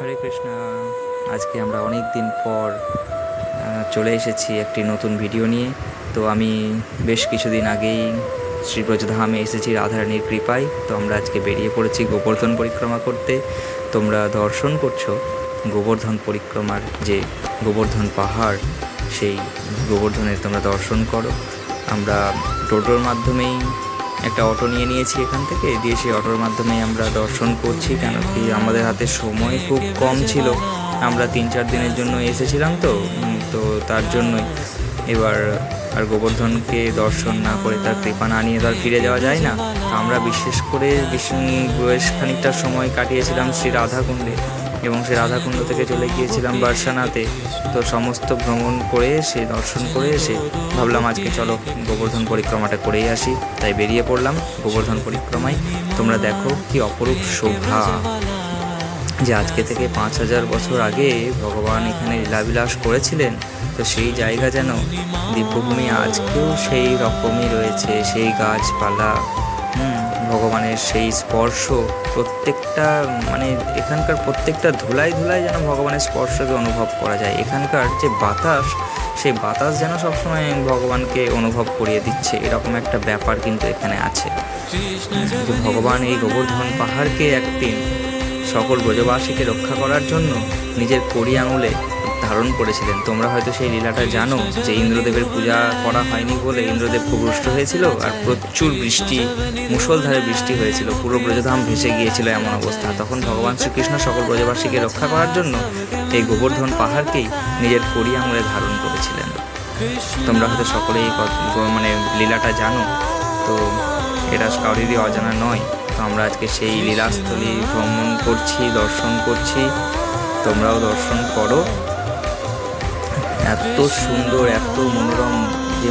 হরে কৃষ্ণ। আজকে আমরা অনেক দিন পর চলে এসেছি একটি নতুন ভিডিও নিয়ে। তো আমি বেশ কিছুদিন আগেই শ্রী ব্রজধামে এসেছি রাধারানীর কৃপায়। তো আমরা আজকে বেরিয়ে পড়েছি গোবর্ধন পরিক্রমা করতে। তোমরা দর্শন করছো গোবর্ধন পরিক্রমার যে গোবর্ধন পাহাড়, সেই গোবর্ধনের তোমরা দর্শন করো। আমরা টোটোর মাধ্যমেই একটা অটো নিয়েছি এখান থেকে, দিয়ে সেই অটোর মাধ্যমে আমরা দর্শন করছি। কেন কি আমাদের হাতে সময় খুব কম ছিল, আমরা 3-4 দিনের জন্য এসেছিলাম। তো তার জন্যই এবার আর গোবর্ধনকে দর্শন না করে, তার কৃপা না নিয়ে তো আর ফিরে যাওয়া যায় না। আমরা বিশেষ করে বেশ খানিকটা সময় কাটিয়েছিলাম শ্রী রাধাকুণ্ডে, এবং সেই রাধাকুণ্ড থেকে চলে গিয়েছিলাম বার্সানাতে। তো সমস্ত ভ্রমণ করে সে দর্শন করে এসে ভাবলাম আজকে চলো গোবর্ধন পরিক্রমাটা করেই আসি। তাই বেরিয়ে পড়লাম গোবর্ধন পরিক্রমায়। তোমরা দেখো কি অপরূপ শোভা, যে আজকে থেকে 5000 বছর আগে ভগবান এখানে লীলাবিলাস করেছিলেন। তো সেই জায়গা যেন দিব্যভূমি আজকেও সেই রকমই রয়েছে। সেই গাছপালা, ভগবানের সেই স্পর্শ, প্রত্যেকটা এখানকার প্রত্যেকটা ধুলায় ধুলায় যেন ভগবানের স্পর্শকে অনুভব করা যায়। এখানকার যে বাতাস, সেই বাতাস যেন সবসময় ভগবানকে অনুভব করিয়ে দিচ্ছে, এরকম একটা ব্যাপার কিন্তু এখানে আছে। ভগবান এই গোবর্ধন পাহাড়কে একদিন সকল ব্রজবাসীকে রক্ষা করার জন্য নিজের কড়ি আঙুলে ধারণ করেছিলেন। তোমরা হয়তো সেই লীলাটা জানো, যে ইন্দ্রদেবের পূজা করা হয়নি বলে ইন্দ্রদেব খুব রুষ্ট হয়েছিল, আর প্রচুর বৃষ্টি, মুষলধারে বৃষ্টি হয়েছিল, পুরো ব্রজধাম ভেসে গিয়েছিল এমন অবস্থা। তখন ভগবান শ্রীকৃষ্ণ সকল ব্রজবাসীকে রক্ষা করার জন্য এই গোবর্ধন পাহাড়কেই নিজের কড়ি আঙুলে ধারণ করেছিলেন। তোমরা হয়তো সকলেই লীলাটা জানো, তো এটা কারোরই অজানা নয়। তো আমরা আজকে সেই লীলাস্থলী ভ্রমণ করছি, দর্শন করছি। তোমরাও দর্শন করো। এত সুন্দর, এত মনোরম, যে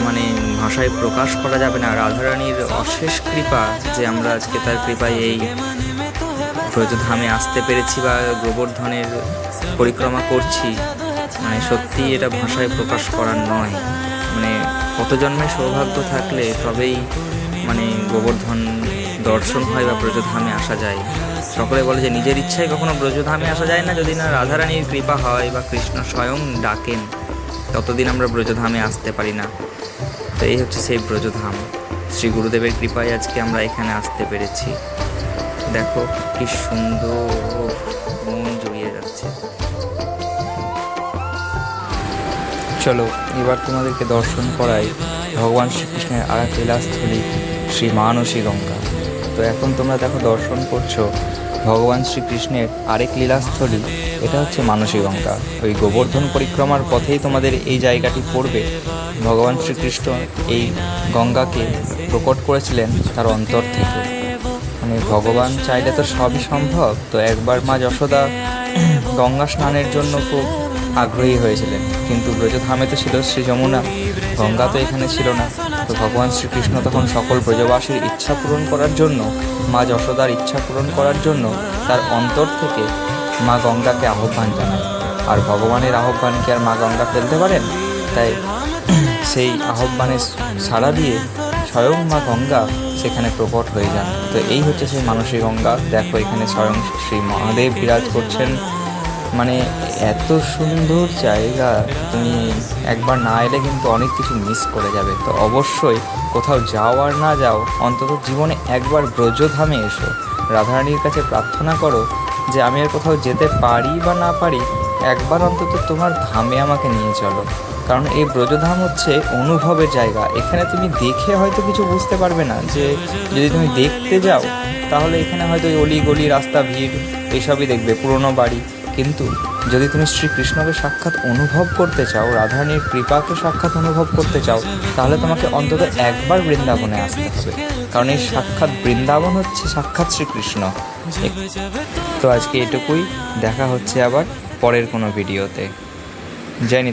ভাষায় প্রকাশ করা যাবে না। রাধারানীর অশেষ কৃপা যে আমরা আজকে তার কৃপায় এই ব্রজধামে আসতে পেরেছি বা গোবর্ধনের পরিক্রমা করছি। সত্যি এটা ভাষায় প্রকাশ করার নয়। কত জন্মে সৌভাগ্য থাকলে তবেই গোবর্ধন দর্শন হয় বা ব্রজধামে আসা যায়। সকলে বলে যে নিজের ইচ্ছায় কখনো ব্রজধামে আসা যায় না, যদি না রাধারানীর কৃপা হয় বা কৃষ্ণ স্বয়ং ডাকেন, ততদিন আমরা ব্রজধামে আসতে পারি না। তো এই হচ্ছে সেই ব্রজধাম। শ্রী গুরুদেবের কৃপায় আজকে আমরা এখানে আসতে পেরেছি। দেখো কি সুন্দর, মন জুড়িয়ে যাচ্ছে। চলো এবার তোমাদেরকে দর্শন করাই ভগবান শ্রীকৃষ্ণের আর এক লীলাস্থলী, শ্রী মানসী গঙ্গা। তো এখন তোমরা দেখো দর্শন করছো ভগবান শ্রীকৃষ্ণের আরেক লীলাস্থলী, এটা হচ্ছে মানসী গঙ্গা। ওই গোবর্ধন পরিক্রমার পথেই তোমাদের এই জায়গাটি পড়বে। ভগবান শ্রীকৃষ্ণ এই গঙ্গাকে প্রকট করেছিলেন তার অন্তর থেকে। ভগবান চাইলে তো সবই সম্ভব। তো একবার মা যশোদা গঙ্গা স্নানের জন্য খুব আগ্রহী হয়েছিলেন, কিন্তু ব্রজধামে তো ছিল শ্রী যমুনা, গঙ্গা তো এখানে ছিল না। তো ভগবান শ্রীকৃষ্ণ তখন সকল ব্রজবাসীর ইচ্ছা পূরণ করার জন্য, মা যশোদার ইচ্ছা পূরণ করার জন্য তার অন্তর থেকে মা গঙ্গাকে আহ্বান জানায়। আর ভগবানের আহ্বানকে আর মা গঙ্গা ফেলতে পারেন? তাই সেই আহ্বানে সাড়া দিয়ে স্বয়ং মা গঙ্গা সেখানে প্রকট হয়ে যান। তো এই হচ্ছে সেই মানসী গঙ্গা। দেখো এখানে স্বয়ং শ্রী মহাদেব বিরাজ করছেন। এত সুন্দর জায়গা, তুমি একবার না এলে কিন্তু অনেক কিছু মিস করে যাবে। তো অবশ্যই কোথাও যাও আর না যাও, অন্তত জীবনে একবার ব্রজধামে এসো। রাধারানীর কাছে প্রার্থনা করো যে আমি আর কোথাও যেতে পারি বা না পারি, একবার অন্তত তোমার ধামে আমাকে নিয়ে চলো। কারণ এই ব্রজধাম হচ্ছে অনুভবের জায়গা। এখানে তুমি দেখে হয়তো কিছু বুঝতে পারবে না, যে যদি তুমি দেখতে যাও তাহলে এখানে হয়তো ওই অলি গলি, রাস্তা, ভিড় এসবই দেখবে, পুরনো বাড়ি। কিন্তু যদি তুমি শ্রীকৃষ্ণকে সাক্ষাৎ অনুভব করতে চাও, রাধারানীর কৃপাকে সাক্ষাৎ অনুভব করতে চাও, তাহলে তোমাকে অন্তত একবার বৃন্দাবনে আসতে হবে। কারণ এই সাক্ষাৎ বৃন্দাবন হচ্ছে সাক্ষাৎ শ্রীকৃষ্ণ। তো আজকে এটুকুই, দেখা হচ্ছে আবার পরের কোনো ভিডিওতে। জয়